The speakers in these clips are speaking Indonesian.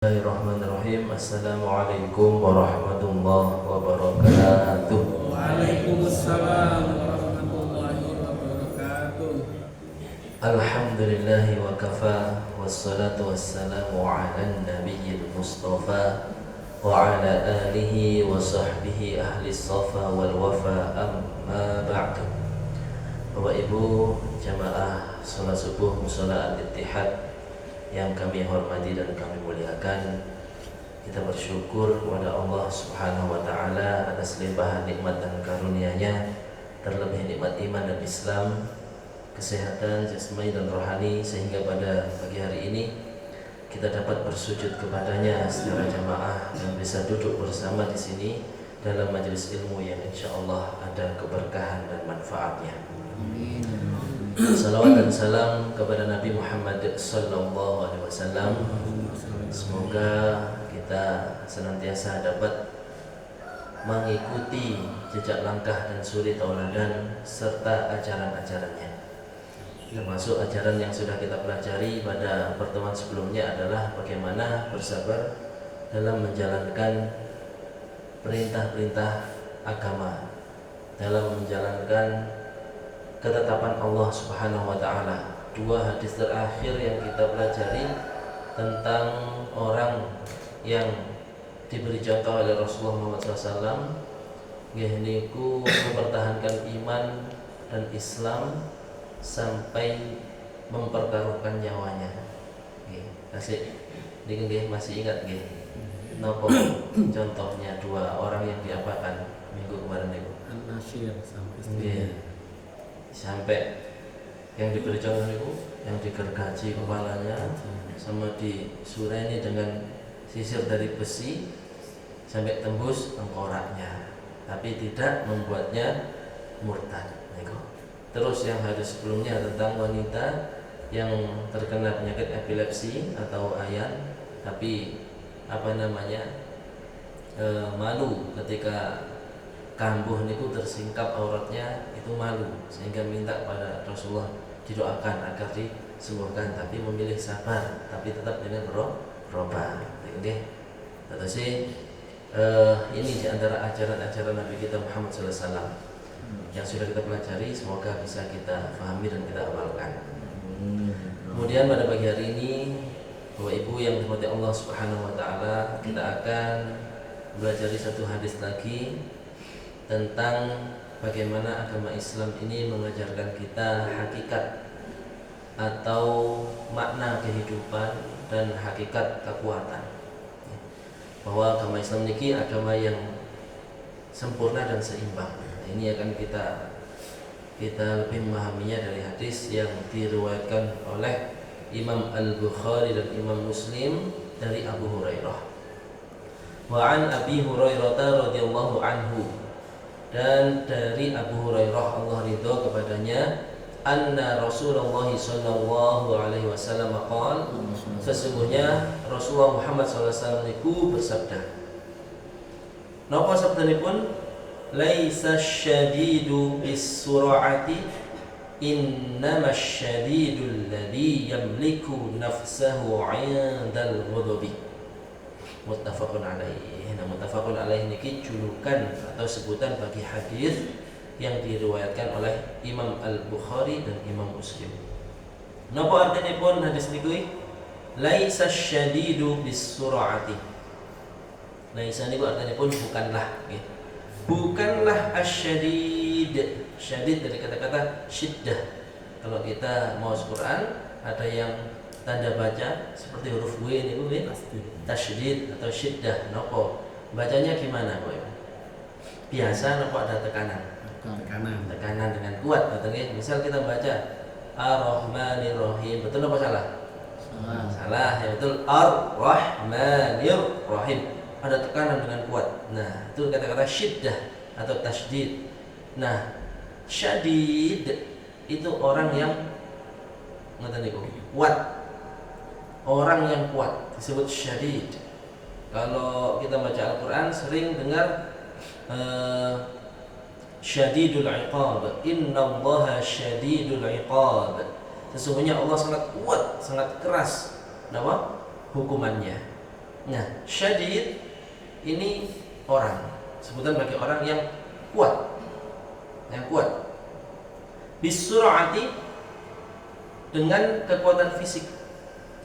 Bismillahirrahmanirrahim. Assalamualaikum warahmatullahi wabarakatuh. Waalaikumsalam warahmatullahi wabarakatuh. Alhamdulillahi wa kafa, wassalatu wassalamu ala nabiyyil mustafa wa ala alihi wa sahbihi ahli safa wal wafa, amma ba'du. Bapak Ibu jamaah salat subuh mushola Al-Ittihad yang kami hormati dan kami muliakan, kita bersyukur kepada Allah Subhanahu wa taala atas limpahan nikmat dan karunia-Nya, terlebih nikmat iman dan Islam, kesehatan jasmani dan rohani, sehingga pada pagi hari ini kita dapat bersujud kepadanya secara jamaah dan bisa duduk bersama di sini dalam majelis ilmu yang insyaallah ada keberkahan dan manfaatnya. Amin. Salawat dan salam kepada Nabi Muhammad sallallahu alaihi wasallam. Semoga kita senantiasa dapat mengikuti jejak langkah dan suri tauladan serta ajaran-ajarannya. Termasuk ajaran yang sudah kita pelajari pada pertemuan sebelumnya adalah bagaimana bersabar dalam menjalankan perintah-perintah agama, dalam menjalankan ketetapan Allah Subhanahu wa taala. Dua hadis terakhir yang kita pelajari tentang orang yang diberi contoh oleh Rasulullah Muhammad SAW, yaitu mempertahankan iman dan Islam sampai mempertaruhkan nyawanya. Masih ingat nggih? Napa contohnya dua orang yang diapakan minggu kemarin itu? An-Nasyir sampai Sampai yang diberi contoh itu, yang digergaji kepalanya sama disureni dengan sisir dari besi sampai tembus tengkoraknya, tapi tidak membuatnya murtad. Terus yang hadis sebelumnya tentang wanita yang terkena penyakit epilepsi atau ayan, tapi malu ketika kambuh niku tersingkap auratnya, itu malu sehingga minta pada Rasulullah didoakan agar disembuhkan, tapi memilih sabar tapi tetap dengan berobat. Terus ini diantara ajaran-ajaran Nabi kita Muhammad SAW yang sudah kita pelajari, semoga bisa kita pahami dan kita amalkan. Kemudian pada pagi hari ini, Bapak Ibu yang dirahmati Allah Subhanahu wa taala, kita akan belajar satu hadis lagi tentang bagaimana agama Islam ini mengajarkan kita hakikat atau makna kehidupan dan hakikat kekuatan. Bahwa agama Islam ini agama yang sempurna dan seimbang. Ini akan kita lebih memahaminya dari hadis yang diriwayatkan oleh Imam Al-Bukhari dan Imam Muslim dari Abu Hurairah. Wa an Abi Hurairah radhiyallahu anhu, dan dari Abu Hurairah Allah ridha kepadanya, anna Rasulullah sallallahu alaihi wasallam qala, sesungguhnya Rasulullah Muhammad sallallahu alaihi wasallam niku bersabda. Napa sabdanipun? Laisa syadidu bis-sur'ati, innamas syadidul ladzi yamliku nafsahu 'indal ghadabi. Muttafaqun alaihi. Muttafaqun alaihi niki julukan atau sebutan bagi hadis yang diriwayatkan oleh Imam Al-Bukhari dan Imam Muslim. Napa artinya pun hadis niku? Laisa syadidu bis-sur'ati. Laisa niku artinya pun bukanlah, bukanlah asyadid. Syadid dari kata-kata syiddah. Kalau kita mau Al-Quran ada yang tanda baca seperti huruf W niku tasydid atau syiddah. Napa bacanya gimana, Boy? Biasa napa ada tekanan? Tekanan dengan kuat, katanya. Misal kita baca Ar-Rahmanir Rahim, betul apa salah? Salah, ya betul. Ar-Rahmanir Rahim, ada tekanan dengan kuat. Nah, itu kata-kata syiddah atau tasydid. Nah, syadid itu orang yang kuat. Orang yang kuat disebut syadid. Kalau kita baca Al-Quran sering dengar syadidul iqab, innallaha syadidul iqab. Sesungguhnya Allah sangat kuat, sangat keras hukumannya. Nah, syadid ini orang, sebutan bagi orang yang kuat, bisur'ati, dengan kekuatan fisik.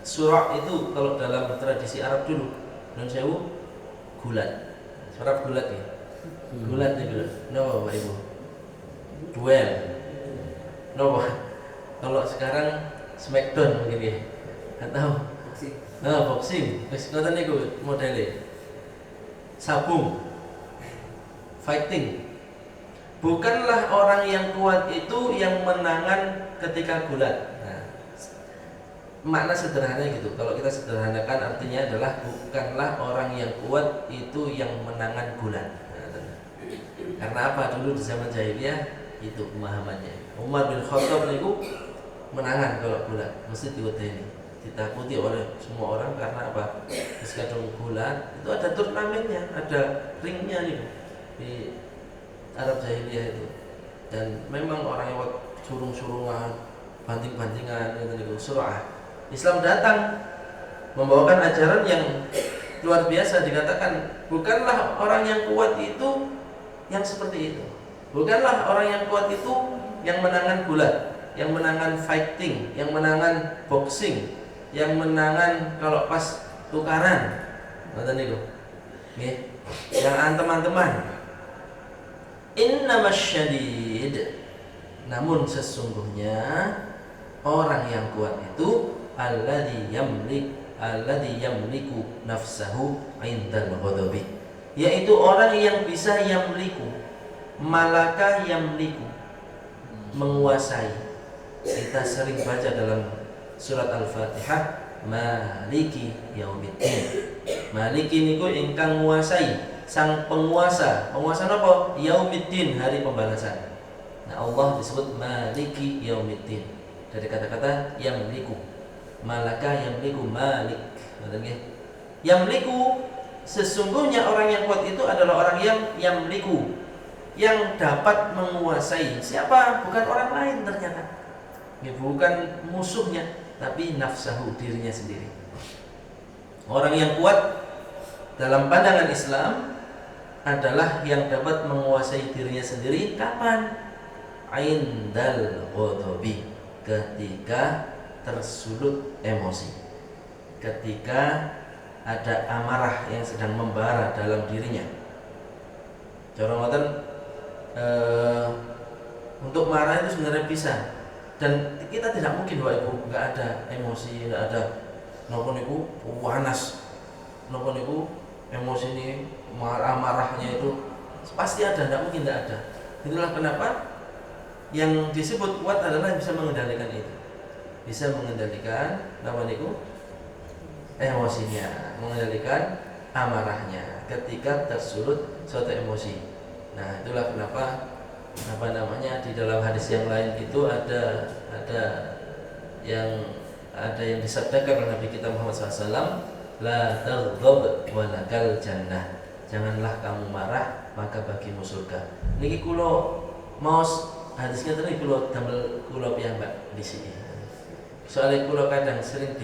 Surah itu kalau dalam tradisi Arab dulu, non sewu, gulat. Arab gulat ya. Gulat itu. No, Bapak Ibu. Duel. No, kalau sekarang smackdown mungkin ya. Atau boxing. Wis ngoten niku modele. Sabung. Fighting. Bukanlah orang yang kuat itu yang menangan ketika gulat. Makna sederhananya gitu. Kalau kita sederhanakan artinya adalah bukanlah orang yang kuat itu yang menangan gulat. Karena apa? Dulu di zaman jahiliyah itu pemahamannya. Umar bin Khattab itu menangan kalau gulat, mesti diwedeni, ditakuti oleh semua orang karena apa? Kadung gulat itu ada turnamennya, ada ringnya nih di Arab jahiliyah itu. Dan memang orang yang surung-surungan, banting-bantingan itu surah. Islam datang membawakan ajaran yang luar biasa, dikatakan bukanlah orang yang kuat itu yang seperti itu. Bukanlah orang yang kuat itu yang menangan gulat, yang menangan fighting, yang menangan boxing, yang menangan kalau pas tukaran. Ngoten niku. Nggih. Yang antem-anteman. Innamasyadid. Namun sesungguhnya orang yang kuat itu alladzi yamliku nafsahu indal ghadabi, yaitu orang yang bisa yamliku, malaka yamliku, menguasai. Kita sering baca dalam surat Al-Fatihah, maliki yaumiddin. Maliki niku ingkang nguasai, sang penguasa. Penguasa napa? Yaumiddin, hari pembalasan. Nah, Allah disebut maliki yaumiddin dari kata-kata yamliku. Malaka yamliku, malik. Yamliku, sesungguhnya orang yang kuat itu adalah orang yang yamliku, yang dapat menguasai. Siapa? Bukan orang lain ternyata. Bukan musuhnya, tapi nafsahu, dirinya sendiri. Orang yang kuat dalam pandangan Islam adalah yang dapat menguasai dirinya sendiri. Kapan? Indal ghadabi, ketika tersulut emosi, ketika ada amarah yang sedang membara dalam dirinya. Cara ngoten, untuk marah itu sebenarnya bisa, dan kita tidak mungkin Bapak Ibu nggak ada emosi, nggak ada nopo niku panas, nopo niku emosi ini marahnya itu pasti ada, tidak mungkin tidak ada. Itulah kenapa yang disebut kuat adalah bisa mengendalikan itu, bisa mengendalikan nopo niku emosinya, mengendalikan amarahnya ketika tersulut suatu emosi. Nah, itulah kenapa di dalam hadis yang lain itu ada yang disabdakan oleh Nabi kita Muhammad SAW, la taghdab wa lakal jannah. Janganlah kamu marah, maka bagimu surga. Niki kula maos hadisnya tadi kula damel kula piyambak di sini. Soalnya kula kadang sering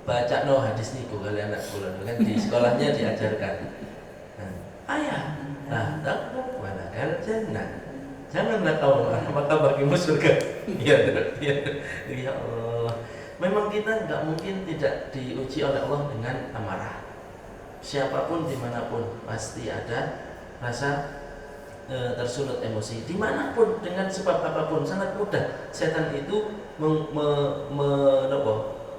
baca hadis niku kali anak kula kan di sekolahnya diajarkan. Ayah, la taghdab wa lakal jannah. Janganlah kamu marah, maka bagimu surga. Ya Allah. Memang kita nggak mungkin tidak diuji oleh Allah dengan amarah. Siapapun dimanapun pasti ada rasa tersulut emosi. Dimanapun dengan sebab apapun sangat mudah setan itu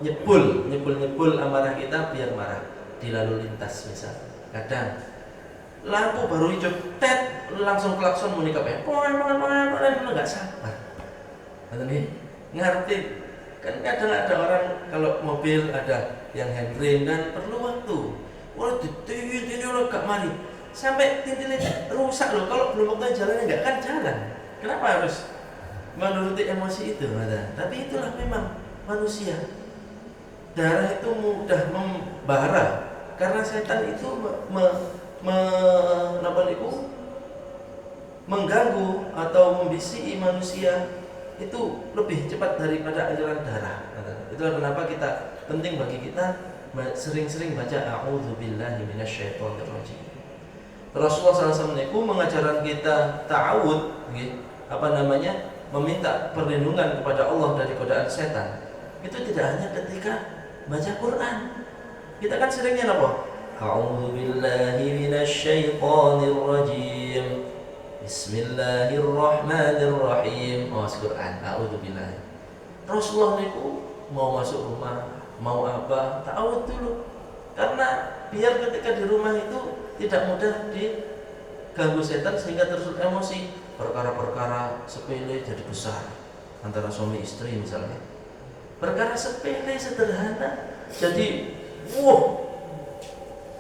nyebul amarah kita biar marah di lalu lintas misal. Kadang lampu baru hijau, tet langsung klakson muni kabeh. Nggak sabar. Ngerti kan kadang ada orang kalau mobil ada yang handbrake kan perlu waktu. Wah, tintin orang gak mari. Sampai tintinnya rusak loh. Kalau belum waktu jalannya nggak akan jalan. Kenapa harus menuruti emosi itu? Tapi itulah memang manusia. Darah itu mudah membara karena setan itu mengganggu atau membisiki manusia itu lebih cepat daripada aliran darah. Itulah kenapa kita penting bagi kita sering-sering baca a'udzubillahi minasyaitonirrajim. Rasulullah SAW itu mengajarkan kita ta'awud, meminta perlindungan kepada Allah dari godaan setan. Itu tidak hanya ketika baca Quran. Kita kan seringnya apa? A'udzubillahi minasyaitonirrajim. Bismillahirrahmanirrahim. Oh, Quran. A'udzubillahi. Rasulullah itu mau masuk rumah, mau apa, ta'awud dulu. Karena biar ketika di rumah itu tidak mudah diganggu setan sehingga tersulut emosi. Perkara-perkara sepele jadi besar antara suami istri misalnya. Perkara sepele sederhana jadi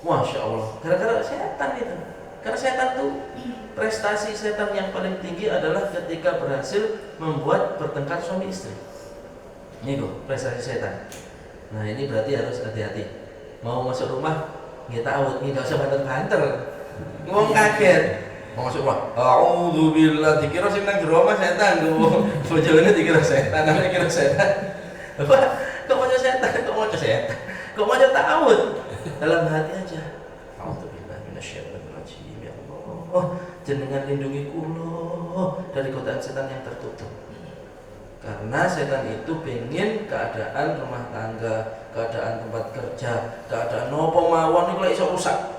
Masya Allah, gara-gara setan itu. Karena setan itu, prestasi setan yang paling tinggi adalah ketika berhasil membuat bertengkar suami istri. Ini kok prestasi setan. Nah ini berarti harus hati-hati. Mau masuk rumah kita awut, nggak usah banter-banter. Ngomong kaget. Mau masuk rumah, a'udzubillah, dikira sing nang jero omah setan. Bojone dikira setan, namanya kira setan. Bapak, kok mau setan, kok mau setan, kok mau ta'awud. Dalam hati aja. A'udzubillah minasyaitonirrajim. Ya Allah, jenengan lindungi kula dari godaan setan yang tertutup. Karena setan itu pengen keadaan rumah tangga, keadaan tempat kerja, keadaan nopo mawon iku iso rusak.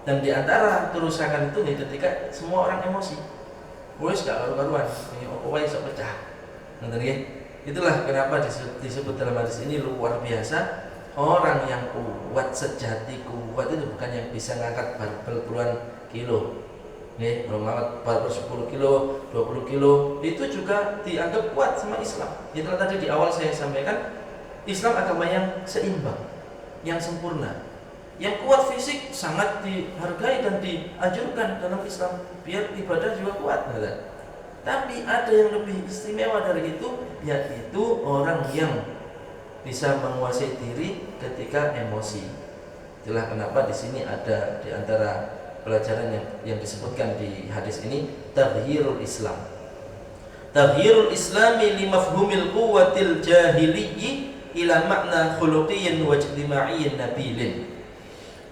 Dan di antara kerusakan itu ketika semua orang emosi. Wis gak karu-karuan, ini opo wae iso pecah. Ngoten nggih. Itulah kenapa disebut dalam hadis ini luar biasa. Orang yang kuat sejati, kuat itu bukan yang bisa ngangkat barbel puluhan kilo. Nih, kalau ngangkat barbel 10 kilo, 20 kilo, itu juga dianggap kuat sama Islam. Itulah tadi di awal saya sampaikan, Islam agama yang seimbang, yang sempurna. Yang kuat fisik sangat dihargai dan dianjurkan dalam Islam, biar ibadah juga kuat. Tapi ada yang lebih istimewa dari itu, yaitu orang yang bisa menguasai diri ketika emosi. Itulah kenapa di sini ada di antara pelajaran yang disebutkan di hadis ini, taghyirul Islam. Taghyirul Islami li mafhumil quwwatil jahiliyyi ila makna khuluqiyyin wa ijtima'iyyin nabilin.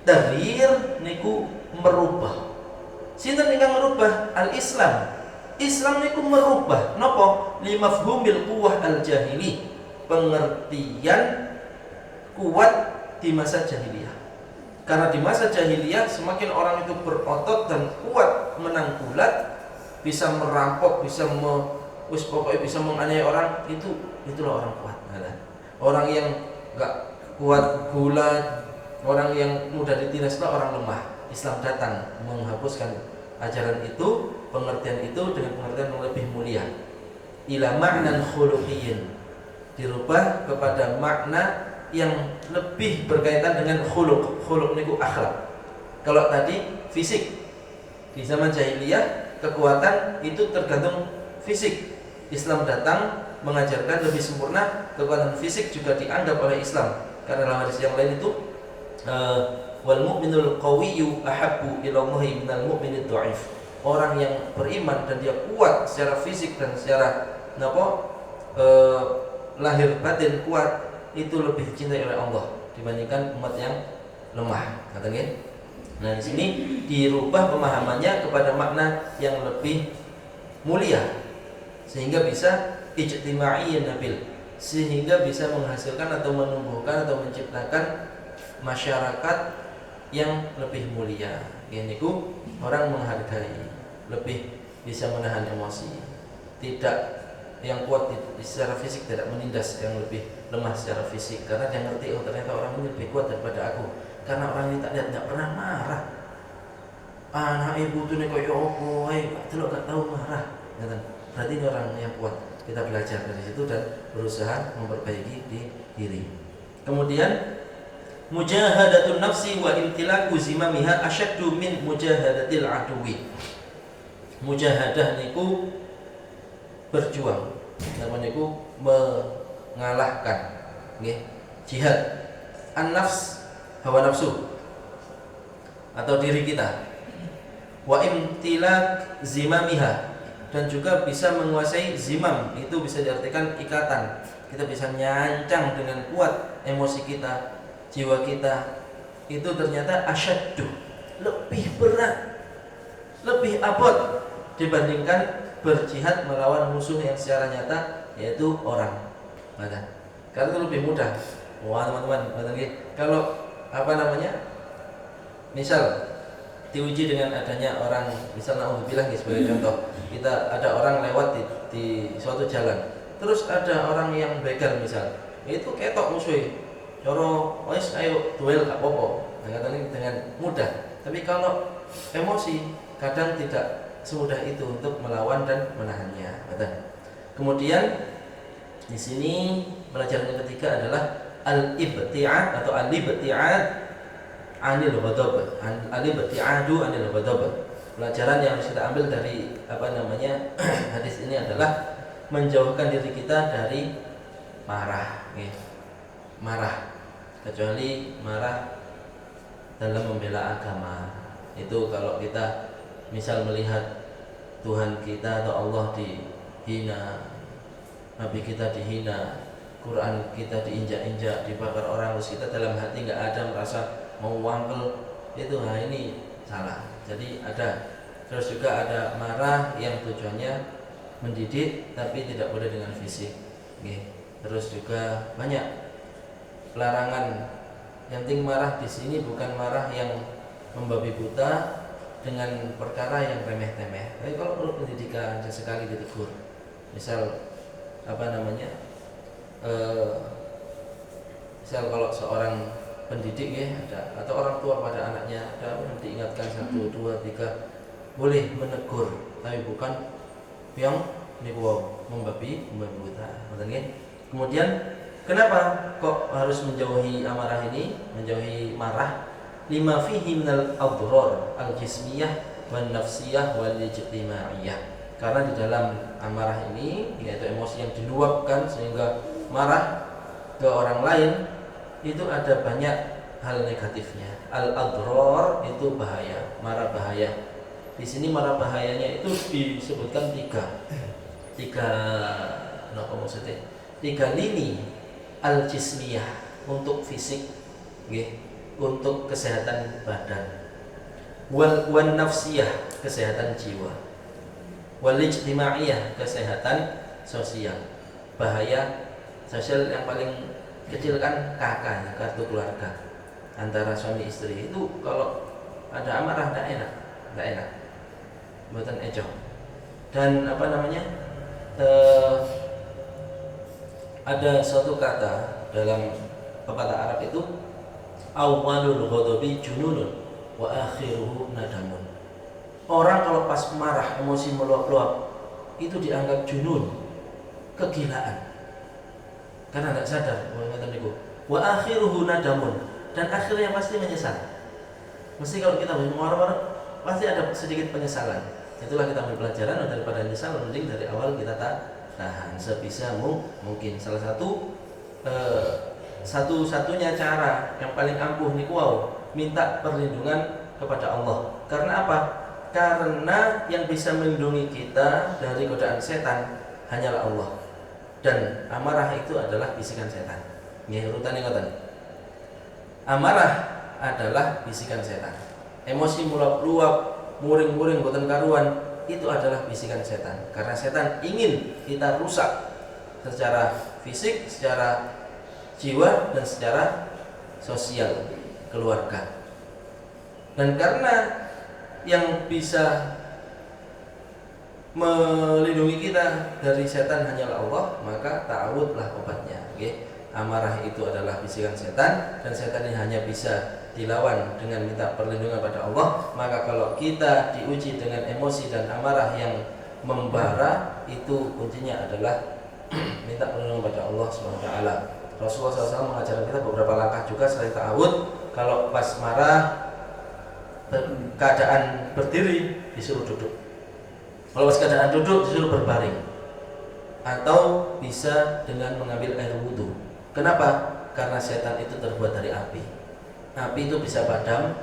Taghyir niku merubah. Sinten ingkang merubah? Al-Islam. Islam niku merubah napa? Li mafhumil quwwah al-jahili. Pengertian kuat di masa jahiliyah. Karena di masa jahiliyah semakin orang itu berotot dan kuat menang gulat, bisa merampok, bisa pokoknya bisa menganiaya orang, itulah orang kuat. Orang yang enggak kuat gulat, orang yang mudah ditindas itu orang lemah. Islam datang menghapuskan ajaran itu, pengertian itu dengan pengertian yang lebih mulia. Ila ma'nan khuluqiyyin, dirubah kepada makna yang lebih berkaitan dengan khuluq. Khuluq niku akhlak. Kalau tadi fisik, di zaman jahiliyah kekuatan itu tergantung fisik. Islam datang mengajarkan lebih sempurna, kekuatan fisik juga dianggap oleh Islam. Karena dalam hadis yang lain itu wal mu'minul qawiyyu ahabbu ila Allahi minal mu'minid dha'if. Orang yang beriman dan dia kuat secara fisik dan secara lahir batin kuat, itu lebih dicintai oleh Allah dibandingkan umat yang lemah. Katanya. Nah, di sini dirubah pemahamannya kepada makna yang lebih mulia sehingga bisa ijtima'iyyin nabil, sehingga bisa menghasilkan atau menumbuhkan atau menciptakan masyarakat yang lebih mulia. Ini ku orang menghargai, lebih bisa menahan emosi, tidak yang kuat secara fisik tidak menindas yang lebih lemah secara fisik, karena dia ngerti ternyata orang ini lebih kuat daripada aku. Karena orang ini tak lihat tidak pernah marah. Anak ibu tuh nih koyo opo, gak tahu marah. Berarti ini orang yang kuat. Kita belajar dari situ dan berusaha memperbaiki diri. Kemudian mujahadatun nafsi wa imtilaku zimamiha asyaddu min mujahadatil aduwi. Mujahadah niku berjuang, namanya niku mengalahkan, nggih. Jihad an-nafs, hawa nafsu atau diri kita. Wa imtilak zimamiha, dan juga bisa menguasai zimam, itu bisa diartikan ikatan. Kita bisa nyancang dengan kuat emosi kita, jiwa kita itu ternyata asyaddu, lebih berat, lebih abot dibandingkan berjihad melawan musuh yang secara nyata yaitu orang. Karena itu lebih mudah. Wah teman-teman, kalau misal diuji dengan adanya orang, misalnya bilang sebagai contoh, kita ada orang lewat di suatu jalan, terus ada orang yang begal misal, itu ketok musuh, coro, wes ayo duel gak popo, dengan mudah. Tapi kalau emosi kadang tidak semudah itu untuk melawan dan menahannya. Kemudian di sini pelajaran yang ketiga adalah al-ibti'ad atau al-ibti'ad anil ghadab, al-ibti'adu anil ghadab. Pelajaran yang harus kita ambil dari hadis ini adalah menjauhkan diri kita dari marah, marah, kecuali marah dalam membela agama. Itu kalau kita misal melihat Tuhan kita atau Allah dihina, Nabi kita dihina, Quran kita diinjak-injak, dibakar orang, terus kita dalam hati nggak ada merasa mau wangkel, itu ini salah. Jadi ada. Terus juga ada marah yang tujuannya mendidik tapi tidak boleh dengan fisik. Terus juga banyak larangan. Yang penting marah di sini bukan marah yang membabi buta dengan perkara yang remeh-temeh. Tapi kalau perlu pendidikan sesekali ditegur. Misal misal kalau seorang pendidik ada, atau orang tua pada anaknya ada, diingatkan 1, 2, 3, boleh menegur, tapi bukan yang membabi buta. Kemudian kenapa kok harus menjauhi amarah ini, menjauhi marah? Lima fihi minal adrar al-jismiyah wan nafsiyah wal ijtimaiyah. Karena di dalam amarah ini, yaitu emosi yang diluapkan sehingga marah ke orang lain, itu ada banyak hal negatifnya. Al-adrar itu bahaya, marah bahaya. Di sini marah bahayanya itu disebutkan tiga lini al-jismiyah untuk fisik, untuk kesehatan badan, wal nafsiyah kesehatan jiwa, wal ijtimaiyah kesehatan sosial. Bahaya sosial yang paling kecil kan kakak, kartu keluarga antara suami istri itu kalau ada amarah tidak enak, buatan ejo. Dan ada suatu kata dalam pepatah Arab itu, awwalul ghadabi jununun wa akhiruhu nadamun. Orang kalau pas marah, emosi meluap-luap, itu dianggap junun, kegilaan, karena tidak sadar. Wa akhiruhu nadamun, dan akhirnya pasti menyesal. Mesti kalau kita marah-marah pasti ada sedikit penyesalan. Itulah kita ambil pelajaran, daripada menyesal mending dari awal kita tahan sebisa mungkin. Salah satu-satunya cara yang paling ampuh minta perlindungan kepada Allah. Karena apa? Karena yang bisa melindungi kita dari godaan setan hanyalah Allah. Dan amarah itu adalah bisikan setan. Urutan ingatan. Amarah adalah bisikan setan. Emosi meluap-luap, muring-muring boten karuan, itu adalah bisikan setan. Karena setan ingin kita rusak secara fisik, secara jiwa, dan secara sosial, keluarga. Dan karena yang bisa melindungi kita dari setan hanyalah Allah, maka ta'awudlah obatnya. Amarah itu adalah bisikan setan, dan setan ini hanya bisa dilawan dengan minta perlindungan pada Allah. Maka kalau kita diuji dengan emosi dan amarah yang membara, itu kuncinya adalah minta perlindungan pada Allah SWT. Rasulullah SAW mengajarkan kita beberapa langkah juga selain ta'awud. Kalau pas marah, keadaan berdiri disuruh duduk. Kalau pas keadaan duduk disuruh berbaring, atau bisa dengan mengambil air wudhu. Kenapa? Karena setan itu terbuat dari api. Api itu bisa padam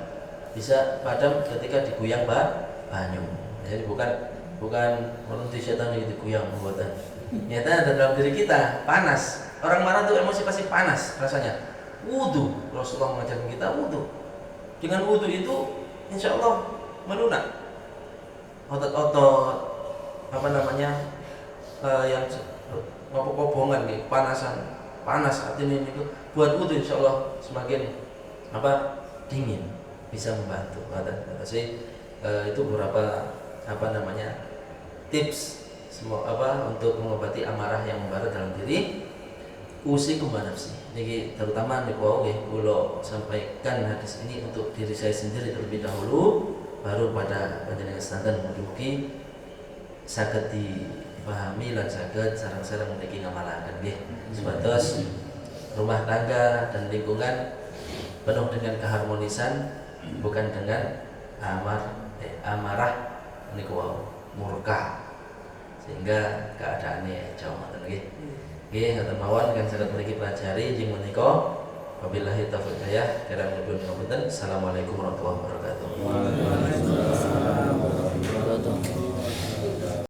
ketika diguyang banyu. Jadi bukan menunti setan yang diguyang buatan. Nyata ada dalam diri kita panas. Orang marah tuh emosi pasti panas rasanya. wudu. Rasulullah mengajarkan kita wudu. Dengan wudu itu insya Allah melunak otot-otot yang kobongan nih, panas artinya itu buat wudu insya Allah semakin dingin, bisa membantu. Kata saya itu beberapa tips untuk mengobati amarah yang membara dalam diri. Usikum wa nafsi. Niki terutama niku kula sampaikan hadis ini untuk diri saya sendiri terlebih dahulu, baru pada panjenengan sedanten. Mugi-mugi saged dipahami lan saged sareng-sareng mriki ngamalaken nggih. Supados rumah tangga dan lingkungan penuh dengan keharmonisan, bukan dengan amarah niku murka, sehingga keadaannya jauh ngoten nggih. Nggih, ngoten mawon kan saged mriki pelajari jeung menika. Wabillahi taufiq hidayah. Assalamualaikum warahmatullahi wabarakatuh.